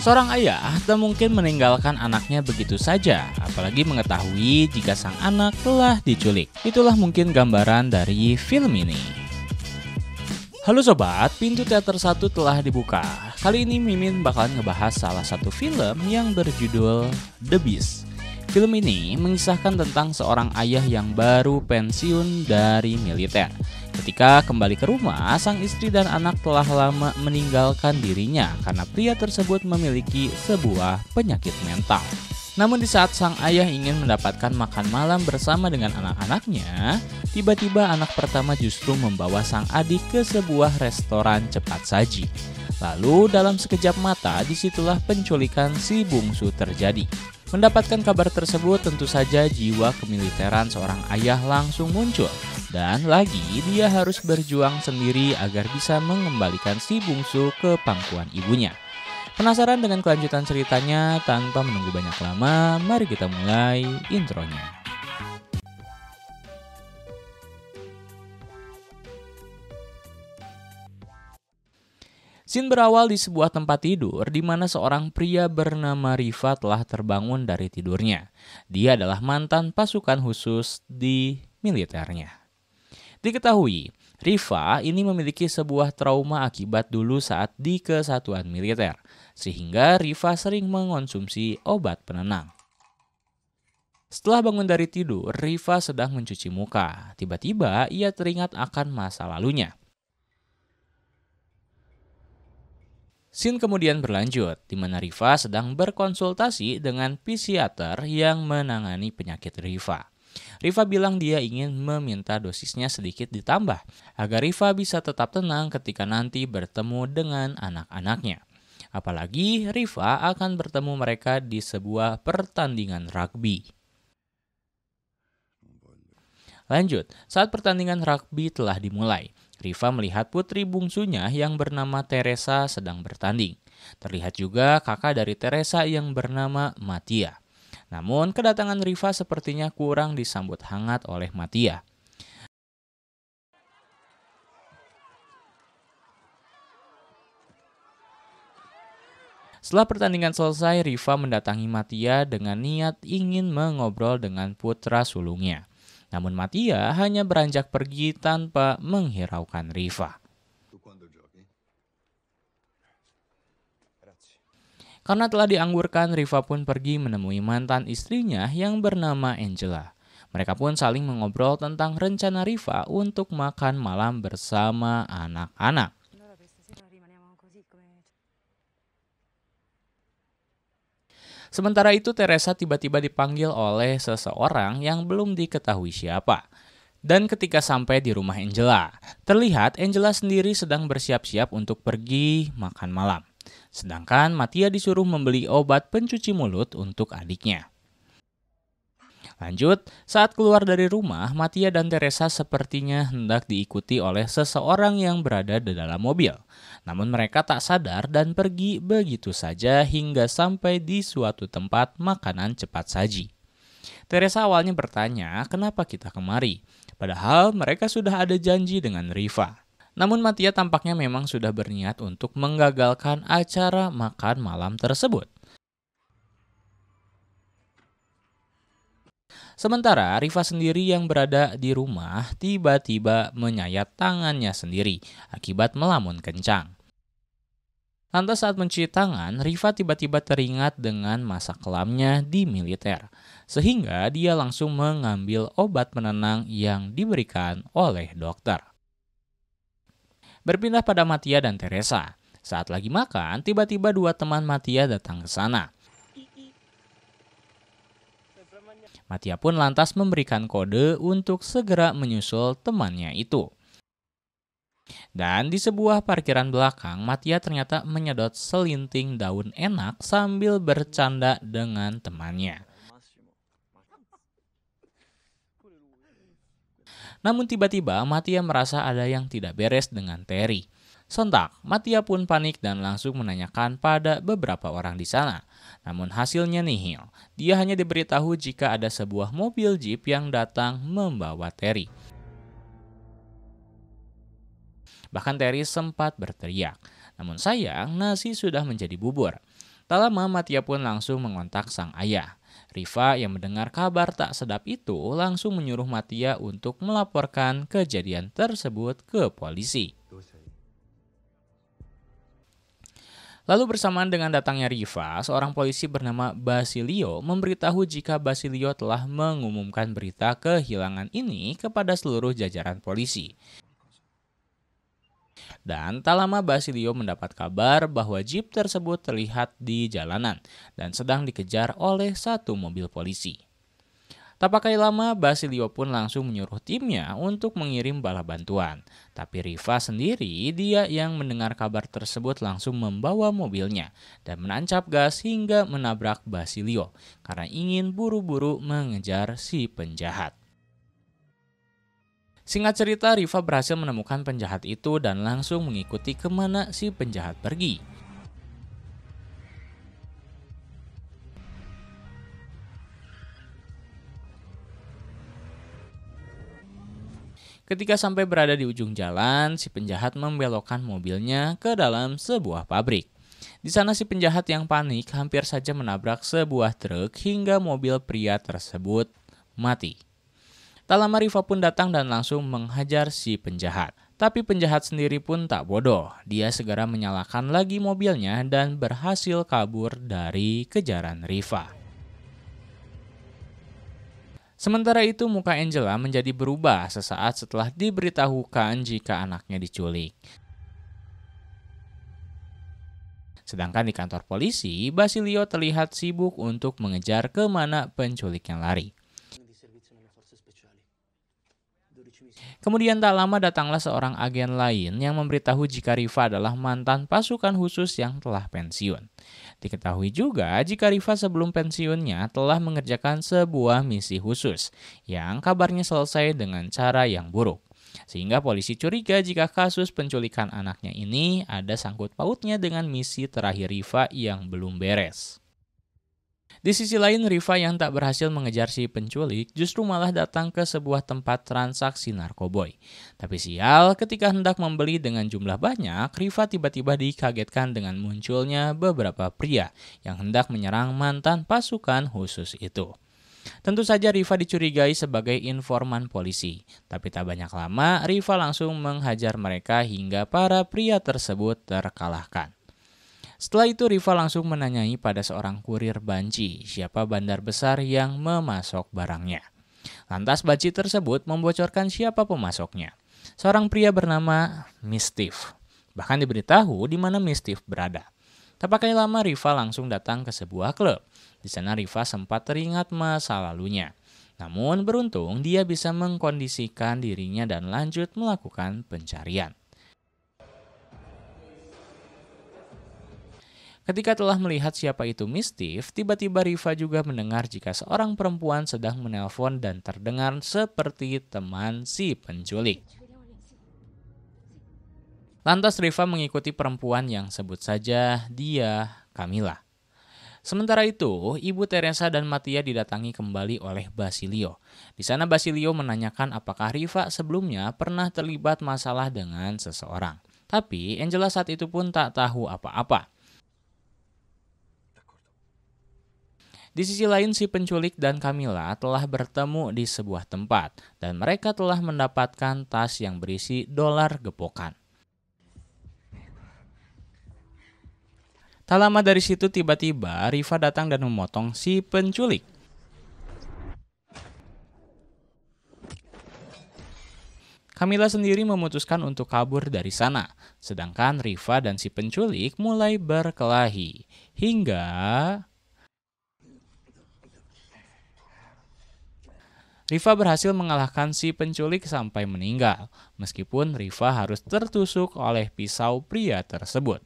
Seorang ayah tak mungkin meninggalkan anaknya begitu saja, apalagi mengetahui jika sang anak telah diculik. Itulah mungkin gambaran dari film ini. Halo sobat, pintu teater 1 telah dibuka. Kali ini Mimin bakalan ngebahas salah satu film yang berjudul The Beast. Film ini mengisahkan tentang seorang ayah yang baru pensiun dari militer. Ketika kembali ke rumah, sang istri dan anak telah lama meninggalkan dirinya karena pria tersebut memiliki sebuah penyakit mental. Namun di saat sang ayah ingin mendapatkan makan malam bersama dengan anak-anaknya, tiba-tiba anak pertama justru membawa sang adik ke sebuah restoran cepat saji. Lalu dalam sekejap mata disitulah penculikan si bungsu terjadi. Mendapatkan kabar tersebut tentu saja jiwa kemiliteran seorang ayah langsung muncul. Dan lagi dia harus berjuang sendiri agar bisa mengembalikan si bungsu ke pangkuan ibunya. Penasaran dengan kelanjutan ceritanya? Tanpa menunggu banyak lama, mari kita mulai intronya. Scene berawal di sebuah tempat tidur di mana seorang pria bernama Riva telah terbangun dari tidurnya. Dia adalah mantan pasukan khusus di militernya. Diketahui, Riva ini memiliki sebuah trauma akibat dulu saat di kesatuan militer, sehingga Riva sering mengonsumsi obat penenang. Setelah bangun dari tidur, Riva sedang mencuci muka. Tiba-tiba ia teringat akan masa lalunya. Scene kemudian berlanjut, di mana Riva sedang berkonsultasi dengan psikiater yang menangani penyakit Riva. Riva bilang dia ingin meminta dosisnya sedikit ditambah, agar Riva bisa tetap tenang ketika nanti bertemu dengan anak-anaknya. Apalagi Riva akan bertemu mereka di sebuah pertandingan rugby. Lanjut, saat pertandingan rugby telah dimulai, Riva melihat putri bungsunya yang bernama Teresa sedang bertanding. Terlihat juga kakak dari Teresa yang bernama Mattia. Namun kedatangan Riva sepertinya kurang disambut hangat oleh Mattia. Setelah pertandingan selesai, Riva mendatangi Mattia dengan niat ingin mengobrol dengan putra sulungnya. Namun Mattia hanya beranjak pergi tanpa menghiraukan Riva. Karena telah dianggurkan, Riva pun pergi menemui mantan istrinya yang bernama Angela. Mereka pun saling mengobrol tentang rencana Riva untuk makan malam bersama anak-anak. Sementara itu Teresa tiba-tiba dipanggil oleh seseorang yang belum diketahui siapa. Dan ketika sampai di rumah Angela, terlihat Angela sendiri sedang bersiap-siap untuk pergi makan malam. Sedangkan Mattia disuruh membeli obat pencuci mulut untuk adiknya. Lanjut, saat keluar dari rumah, Mattia dan Teresa sepertinya hendak diikuti oleh seseorang yang berada di dalam mobil. Namun mereka tak sadar dan pergi begitu saja hingga sampai di suatu tempat makanan cepat saji. Teresa awalnya bertanya, kenapa kita kemari? Padahal mereka sudah ada janji dengan Riva. Namun Mattia tampaknya memang sudah berniat untuk menggagalkan acara makan malam tersebut. Sementara Riva sendiri yang berada di rumah tiba-tiba menyayat tangannya sendiri akibat melamun kencang. Lantas saat mencuci tangan, Riva tiba-tiba teringat dengan masa kelamnya di militer. Sehingga dia langsung mengambil obat penenang yang diberikan oleh dokter. Berpindah pada Mattia dan Teresa. Saat lagi makan, tiba-tiba dua teman Mattia datang ke sana. Mattia pun lantas memberikan kode untuk segera menyusul temannya itu. Dan di sebuah parkiran belakang, Mattia ternyata menyedot selinting daun enak sambil bercanda dengan temannya. Namun tiba-tiba Mattia merasa ada yang tidak beres dengan Terry. Sontak, Mattia pun panik dan langsung menanyakan pada beberapa orang di sana. Namun hasilnya nihil. Dia hanya diberitahu jika ada sebuah mobil jeep yang datang membawa Terry. Bahkan Terry sempat berteriak. Namun sayang, nasi sudah menjadi bubur. Tak lama Matia pun langsung mengontak sang ayah. Rifa yang mendengar kabar tak sedap itu langsung menyuruh Matia untuk melaporkan kejadian tersebut ke polisi. Lalu bersamaan dengan datangnya Rifa, seorang polisi bernama Basilio memberitahu jika Basilio telah mengumumkan berita kehilangan ini kepada seluruh jajaran polisi. Dan tak lama Basilio mendapat kabar bahwa jeep tersebut terlihat di jalanan dan sedang dikejar oleh satu mobil polisi. Tak pakai lama, Basilio pun langsung menyuruh timnya untuk mengirim bala bantuan. Tapi Rifa sendiri, dia yang mendengar kabar tersebut langsung membawa mobilnya dan menancap gas hingga menabrak Basilio karena ingin buru-buru mengejar si penjahat. Singkat cerita, Rifa berhasil menemukan penjahat itu dan langsung mengikuti kemana si penjahat pergi. Ketika sampai berada di ujung jalan, si penjahat membelokkan mobilnya ke dalam sebuah pabrik. Di sana si penjahat yang panik hampir saja menabrak sebuah truk hingga mobil pria tersebut mati. Tak lama Rifa pun datang dan langsung menghajar si penjahat. Tapi penjahat sendiri pun tak bodoh. Dia segera menyalakan lagi mobilnya dan berhasil kabur dari kejaran Rifa. Sementara itu muka Angela menjadi berubah sesaat setelah diberitahukan jika anaknya diculik. Sedangkan di kantor polisi, Basilio terlihat sibuk untuk mengejar kemana penculiknya lari. Kemudian tak lama datanglah seorang agen lain yang memberitahu jika Rifa adalah mantan pasukan khusus yang telah pensiun. Diketahui juga jika Rifa sebelum pensiunnya telah mengerjakan sebuah misi khusus yang kabarnya selesai dengan cara yang buruk. Sehingga polisi curiga jika kasus penculikan anaknya ini ada sangkut pautnya dengan misi terakhir Rifa yang belum beres. Di sisi lain, Rifa yang tak berhasil mengejar si penculik justru malah datang ke sebuah tempat transaksi narkoboy. Tapi sial, ketika hendak membeli dengan jumlah banyak, Rifa tiba-tiba dikagetkan dengan munculnya beberapa pria yang hendak menyerang mantan pasukan khusus itu. Tentu saja Rifa dicurigai sebagai informan polisi, tapi tak banyak lama Rifa langsung menghajar mereka hingga para pria tersebut terkalahkan. Setelah itu Rifa langsung menanyai pada seorang kurir banci siapa bandar besar yang memasok barangnya. Lantas banci tersebut membocorkan siapa pemasoknya. Seorang pria bernama Mistif. Bahkan diberitahu di mana Mistif berada. Tak pakai lama Rifa langsung datang ke sebuah klub. Di sana Rifa sempat teringat masa lalunya. Namun beruntung dia bisa mengkondisikan dirinya dan lanjut melakukan pencarian. Ketika telah melihat siapa itu Mistif, tiba-tiba Rifa juga mendengar jika seorang perempuan sedang menelpon dan terdengar seperti teman si penculik. Lantas Rifa mengikuti perempuan yang sebut saja dia Camila. Sementara itu, Ibu Teresa dan Matia didatangi kembali oleh Basilio. Di sana Basilio menanyakan apakah Rifa sebelumnya pernah terlibat masalah dengan seseorang. Tapi Angela saat itu pun tak tahu apa-apa. Di sisi lain, si penculik dan Camila telah bertemu di sebuah tempat dan mereka telah mendapatkan tas yang berisi dolar gepokan. Tak lama dari situ tiba-tiba Rifa datang dan memotong si penculik. Camila sendiri memutuskan untuk kabur dari sana, sedangkan Rifa dan si penculik mulai berkelahi hingga Rifa berhasil mengalahkan si penculik sampai meninggal, meskipun Rifa harus tertusuk oleh pisau pria tersebut.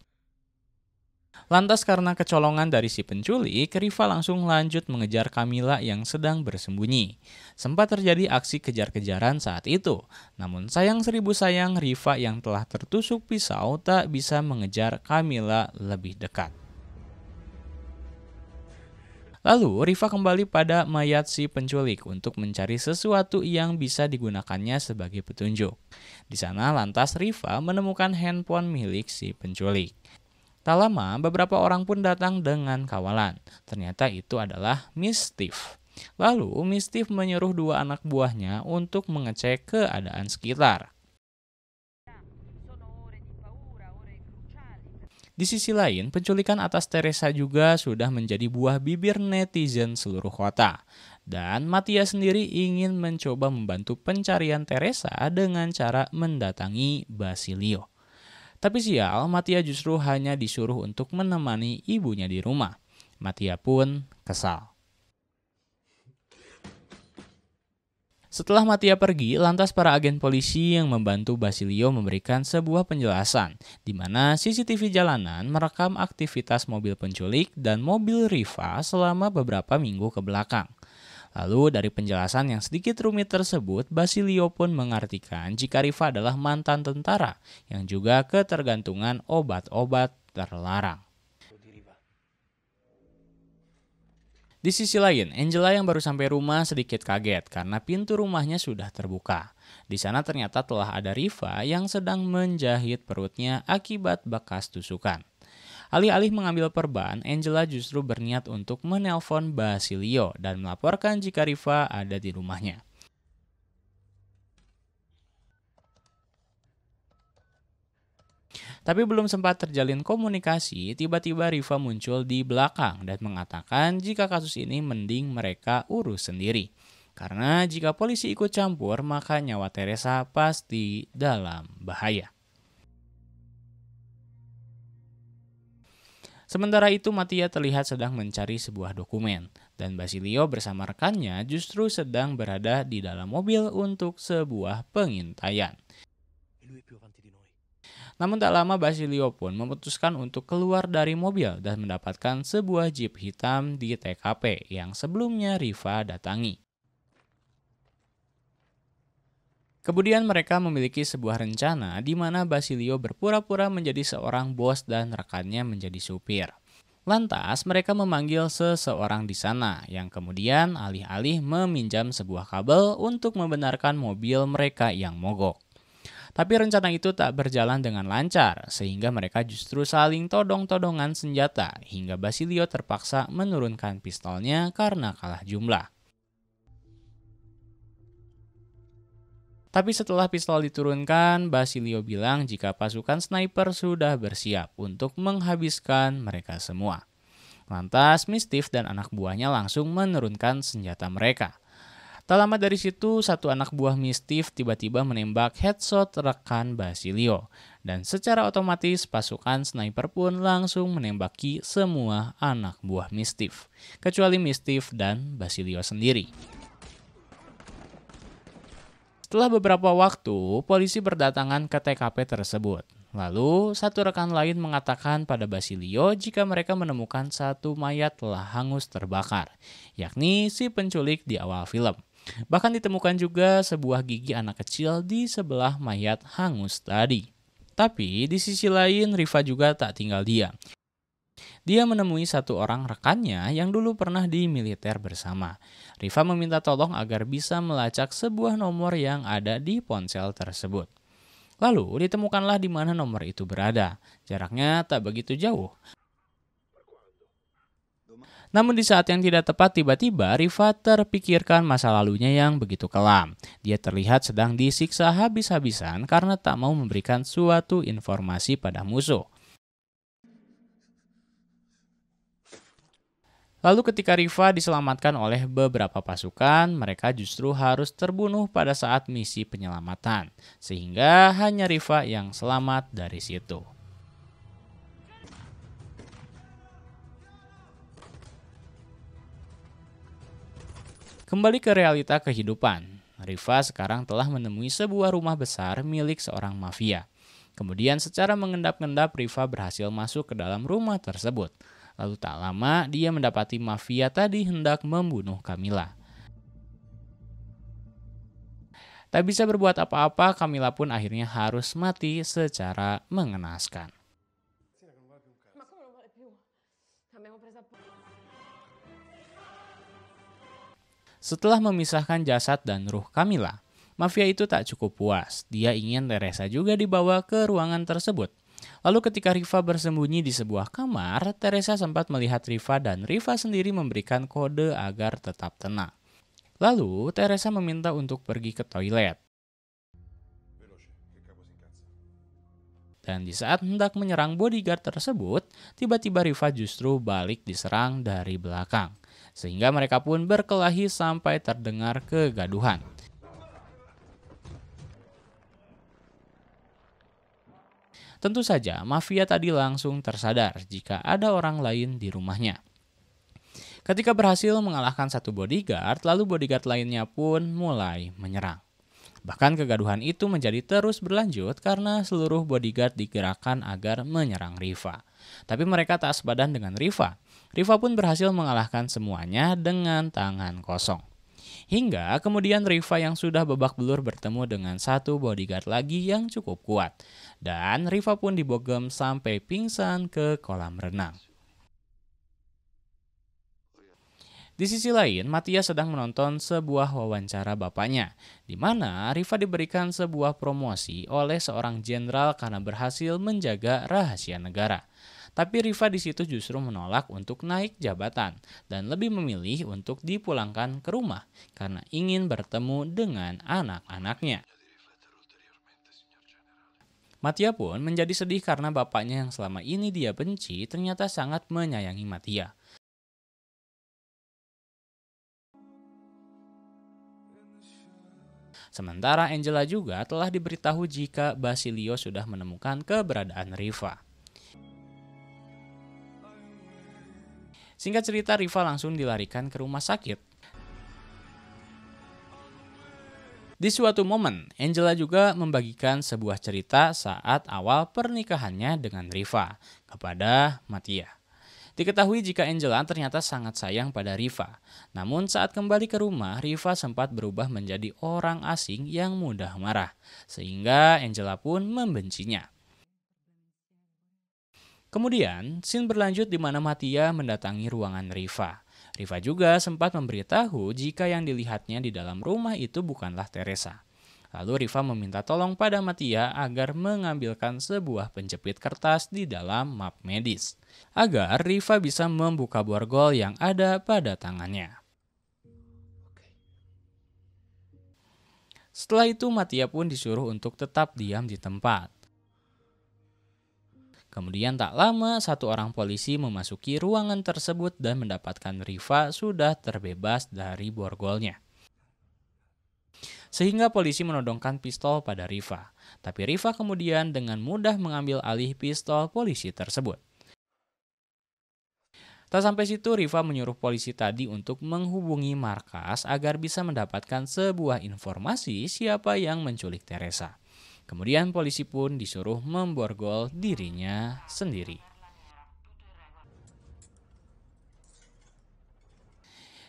Lantas karena kecolongan dari si penculik, Rifa langsung lanjut mengejar Camila yang sedang bersembunyi. Sempat terjadi aksi kejar-kejaran saat itu, namun sayang seribu sayang Rifa yang telah tertusuk pisau tak bisa mengejar Camila lebih dekat. Lalu Rifa kembali pada mayat si penculik untuk mencari sesuatu yang bisa digunakannya sebagai petunjuk. Di sana lantas Rifa menemukan handphone milik si penculik. Tak lama, beberapa orang pun datang dengan kawalan. Ternyata itu adalah Mistif. Lalu, Mistif menyuruh dua anak buahnya untuk mengecek keadaan sekitar. Di sisi lain, penculikan atas Teresa juga sudah menjadi buah bibir netizen seluruh kota. Dan Mattia sendiri ingin mencoba membantu pencarian Teresa dengan cara mendatangi Basilio. Tapi sial, Mattia justru hanya disuruh untuk menemani ibunya di rumah. Mattia pun kesal. Setelah Mattia pergi, lantas para agen polisi yang membantu Basilio memberikan sebuah penjelasan, di mana CCTV jalanan merekam aktivitas mobil penculik dan mobil Riva selama beberapa minggu ke belakang. Lalu dari penjelasan yang sedikit rumit tersebut, Basilio pun mengartikan jika Riva adalah mantan tentara yang juga ketergantungan obat-obat terlarang. Di sisi lain, Angela yang baru sampai rumah sedikit kaget karena pintu rumahnya sudah terbuka. Di sana ternyata telah ada Riva yang sedang menjahit perutnya akibat bekas tusukan. Alih-alih mengambil perban, Angela justru berniat untuk menelpon Basilio dan melaporkan jika Riva ada di rumahnya. Tapi belum sempat terjalin komunikasi, tiba-tiba Riva muncul di belakang dan mengatakan jika kasus ini mending mereka urus sendiri. Karena jika polisi ikut campur, maka nyawa Teresa pasti dalam bahaya. Sementara itu, Mattia terlihat sedang mencari sebuah dokumen, dan Basilio bersama rekannya justru sedang berada di dalam mobil untuk sebuah pengintaian. Namun tak lama Basilio pun memutuskan untuk keluar dari mobil dan mendapatkan sebuah jeep hitam di TKP yang sebelumnya Riva datangi. Kemudian mereka memiliki sebuah rencana di mana Basilio berpura-pura menjadi seorang bos dan rekannya menjadi supir. Lantas mereka memanggil seseorang di sana yang kemudian alih-alih meminjam sebuah kabel untuk membenarkan mobil mereka yang mogok. Tapi rencana itu tak berjalan dengan lancar, sehingga mereka justru saling todong-todongan senjata, hingga Basilio terpaksa menurunkan pistolnya karena kalah jumlah. Tapi setelah pistol diturunkan, Basilio bilang jika pasukan sniper sudah bersiap untuk menghabiskan mereka semua. Lantas, Mistif dan anak buahnya langsung menurunkan senjata mereka. Tak lama dari situ, satu anak buah Mistif tiba-tiba menembak headshot rekan Basilio. Dan secara otomatis pasukan sniper pun langsung menembaki semua anak buah Mistif, kecuali Mistif dan Basilio sendiri. Setelah beberapa waktu, polisi berdatangan ke TKP tersebut. Lalu, satu rekan lain mengatakan pada Basilio jika mereka menemukan satu mayat telah hangus terbakar, yakni si penculik di awal film. Bahkan ditemukan juga sebuah gigi anak kecil di sebelah mayat hangus tadi. Tapi di sisi lain Riva juga tak tinggal diam. Dia menemui satu orang rekannya yang dulu pernah di militer bersama. Riva meminta tolong agar bisa melacak sebuah nomor yang ada di ponsel tersebut. Lalu ditemukanlah di mana nomor itu berada. Jaraknya tak begitu jauh. Namun di saat yang tidak tepat tiba-tiba Riva terpikirkan masa lalunya yang begitu kelam. Dia terlihat sedang disiksa habis-habisan karena tak mau memberikan suatu informasi pada musuh. Lalu ketika Riva diselamatkan oleh beberapa pasukan, mereka justru harus terbunuh pada saat misi penyelamatan. Sehingga hanya Riva yang selamat dari situ. Kembali ke realita kehidupan, Riva sekarang telah menemui sebuah rumah besar milik seorang mafia. Kemudian secara mengendap-endap Riva berhasil masuk ke dalam rumah tersebut. Lalu tak lama dia mendapati mafia tadi hendak membunuh Camilla. Tak bisa berbuat apa-apa, Camilla pun akhirnya harus mati secara mengenaskan. Setelah memisahkan jasad dan ruh Camilla, mafia itu tak cukup puas. Dia ingin Teresa juga dibawa ke ruangan tersebut. Lalu ketika Riva bersembunyi di sebuah kamar, Teresa sempat melihat Riva dan Riva sendiri memberikan kode agar tetap tenang. Lalu Teresa meminta untuk pergi ke toilet. Dan di saat hendak menyerang bodyguard tersebut, tiba-tiba Riva justru balik diserang dari belakang. Sehingga mereka pun berkelahi sampai terdengar kegaduhan. Tentu saja, mafia tadi langsung tersadar jika ada orang lain di rumahnya. Ketika berhasil mengalahkan satu bodyguard, lalu bodyguard lainnya pun mulai menyerang. Bahkan kegaduhan itu menjadi terus berlanjut karena seluruh bodyguard digerakkan agar menyerang Riva. Tapi mereka tak sepadan dengan Riva. Riva pun berhasil mengalahkan semuanya dengan tangan kosong. Hingga kemudian Riva yang sudah babak belur bertemu dengan satu bodyguard lagi yang cukup kuat. Dan Riva pun dibogem sampai pingsan ke kolam renang. Di sisi lain, Matias sedang menonton sebuah wawancara bapaknya, di mana Riva diberikan sebuah promosi oleh seorang jenderal karena berhasil menjaga rahasia negara. Tapi Riva di situ justru menolak untuk naik jabatan dan lebih memilih untuk dipulangkan ke rumah karena ingin bertemu dengan anak-anaknya. Mattia pun menjadi sedih karena bapaknya yang selama ini dia benci ternyata sangat menyayangi Mattia. Sementara Angela juga telah diberitahu jika Basilio sudah menemukan keberadaan Riva. Singkat cerita, Riva langsung dilarikan ke rumah sakit. Di suatu momen, Angela juga membagikan sebuah cerita saat awal pernikahannya dengan Riva kepada Mattia. Diketahui jika Angela ternyata sangat sayang pada Riva. Namun saat kembali ke rumah, Riva sempat berubah menjadi orang asing yang mudah marah. Sehingga Angela pun membencinya. Kemudian, scene berlanjut di mana Mattia mendatangi ruangan Riva. Riva juga sempat memberitahu jika yang dilihatnya di dalam rumah itu bukanlah Teresa. Lalu Riva meminta tolong pada Mattia agar mengambilkan sebuah penjepit kertas di dalam map medis, agar Riva bisa membuka borgol yang ada pada tangannya. Setelah itu Mattia pun disuruh untuk tetap diam di tempat. Kemudian tak lama satu orang polisi memasuki ruangan tersebut dan mendapatkan Riva sudah terbebas dari borgolnya. Sehingga polisi menodongkan pistol pada Riva. Tapi Riva kemudian dengan mudah mengambil alih pistol polisi tersebut. Tak sampai situ, Riva menyuruh polisi tadi untuk menghubungi markas agar bisa mendapatkan sebuah informasi siapa yang menculik Teresa. Kemudian polisi pun disuruh memborgol dirinya sendiri.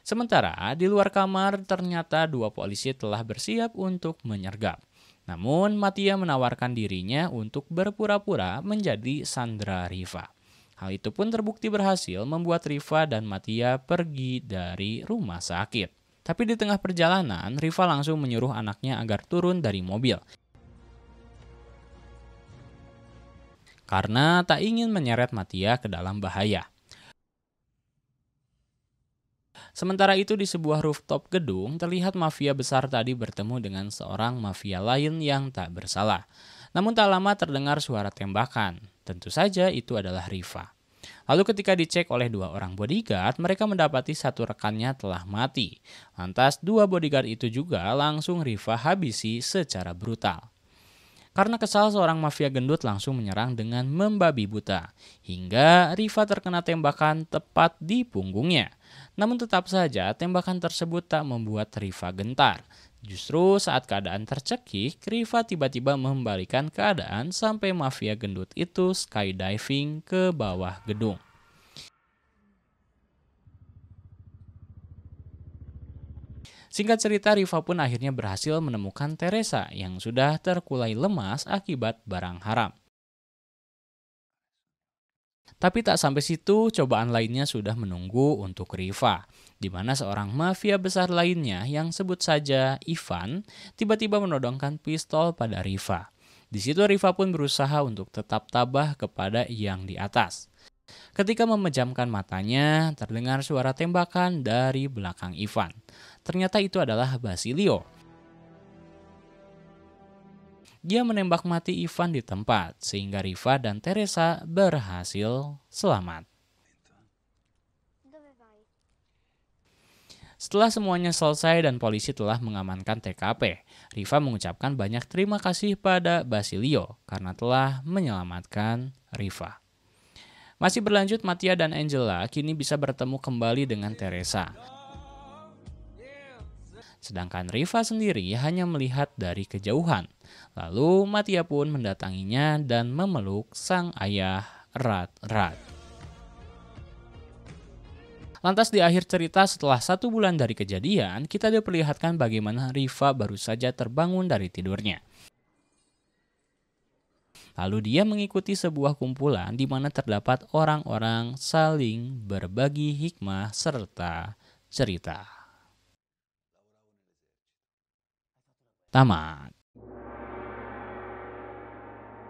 Sementara di luar kamar ternyata dua polisi telah bersiap untuk menyergap. Namun Mattia menawarkan dirinya untuk berpura-pura menjadi sandera Riva. Hal itu pun terbukti berhasil membuat Riva dan Mattia pergi dari rumah sakit. Tapi di tengah perjalanan, Riva langsung menyuruh anaknya agar turun dari mobil. Karena tak ingin menyeret Mattia ke dalam bahaya. Sementara itu di sebuah rooftop gedung terlihat mafia besar tadi bertemu dengan seorang mafia lain yang tak bersalah. Namun tak lama terdengar suara tembakan. Tentu saja itu adalah Riva. Lalu ketika dicek oleh dua orang bodyguard, mereka mendapati satu rekannya telah mati. Lantas dua bodyguard itu juga langsung Riva habisi secara brutal. Karena kesal, seorang mafia gendut langsung menyerang dengan membabi buta. Hingga Riva terkena tembakan tepat di punggungnya. Namun tetap saja tembakan tersebut tak membuat Riva gentar. Justru saat keadaan tercekik, Riva tiba-tiba membalikan keadaan sampai mafia gendut itu skydiving ke bawah gedung. Singkat cerita, Riva pun akhirnya berhasil menemukan Teresa yang sudah terkulai lemas akibat barang haram. Tapi tak sampai situ, cobaan lainnya sudah menunggu untuk Riva, di mana seorang mafia besar lainnya yang sebut saja Ivan tiba-tiba menodongkan pistol pada Riva. Di situ Rifa pun berusaha untuk tetap tabah kepada yang di atas. Ketika memejamkan matanya, terdengar suara tembakan dari belakang Ivan. Ternyata itu adalah Basilio. Dia menembak mati Ivan di tempat, sehingga Rifa dan Teresa berhasil selamat. Setelah semuanya selesai dan polisi telah mengamankan TKP, Rifa mengucapkan banyak terima kasih pada Basilio karena telah menyelamatkan Rifa. Masih berlanjut, Mattia dan Angela kini bisa bertemu kembali dengan Teresa. Sedangkan Rifa sendiri hanya melihat dari kejauhan. Lalu Mattia pun mendatanginya dan memeluk sang ayah erat-erat. Lantas di akhir cerita setelah 1 bulan dari kejadian, kita diperlihatkan bagaimana Rifa baru saja terbangun dari tidurnya. Lalu dia mengikuti sebuah kumpulan di mana terdapat orang-orang saling berbagi hikmah serta cerita. Tamat.